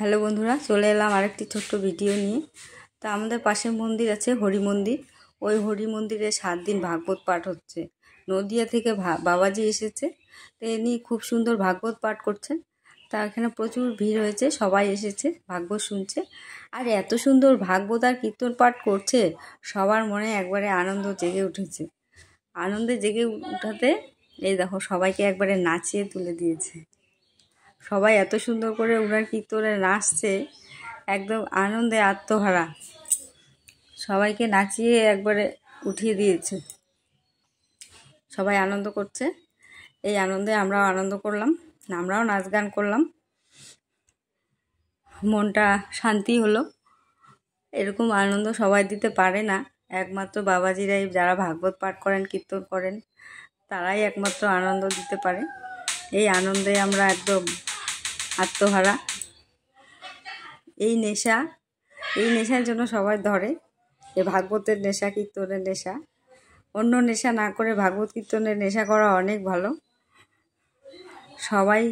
Hello বন্ধুরা, চলে এলাম আরেকটি ছোট্ট ভিডিও নিয়ে। তো আমাদের পাশে মন্দির আছে, হরি মন্দির। ওই হরি মন্দিরে 7 দিন ভাগবত পাঠ হচ্ছে। নদিয়া থেকে বাবাজি এসেছে, তো ইনি খুব সুন্দর ভাগবত পাঠ করছেন। তা এখানে প্রচুর ভিড় হয়েছে, সবাই এসেছে ভাগবত শুনছে। আর এত সুন্দর ভাগবত আর কীর্তন পাঠ করছে, সবার মনে একবারে আনন্দ জেগে উঠেছে। আনন্দে জেগে উঠাতে এই দেখো সবাইকে একবারে নাচিয়ে তুলে দিয়েছে। সবাই এত সুন্দর করে উনার কীর্তনে নাচছে, একদম আনন্দে আত্মহারা। সবাইকে নাচিয়ে একবারে উঠিয়ে দিয়েছে। সবাই আনন্দ করছে। এই আনন্দে আমরাও আনন্দ করলাম, আমরাও নাচ গান করলাম। মনটা শান্তি হলো। এরকম আনন্দ সবাই দিতে পারে না, একমাত্র বাবাজিরাই, যারা ভাগবত পাঠ করেন, কীর্তন করেন, তারাই একমাত্র আনন্দ দিতে পারে। এই আনন্দে আমরা একদম আত্মহারা। এই নেশার জন্য সবাই ধরে, এই ভাগবতের নেশা, কীর্তনের নেশা। অন্য নেশা না করে ভাগবত কীর্তনের নেশা করা অনেক ভালো। সবাই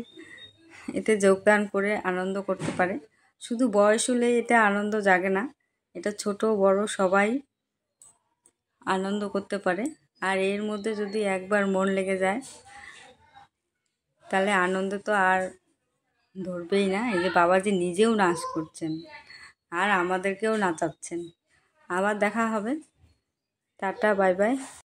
এতে যোগদান করে আনন্দ করতে পারে। শুধু বয়স হলেই এটা আনন্দ জাগে না, এটা ছোট বড় সবাই আনন্দ করতে পারে। আর এর মধ্যে যদি একবার মন লেগে যায়, তাহলে আনন্দ তো আর ধরবেই না। এই যে বাবাজি নিজেও নাচ করছেন আর আমাদেরকেও নাচাচ্ছেন। আবার দেখা হবে। Tata, bye bye.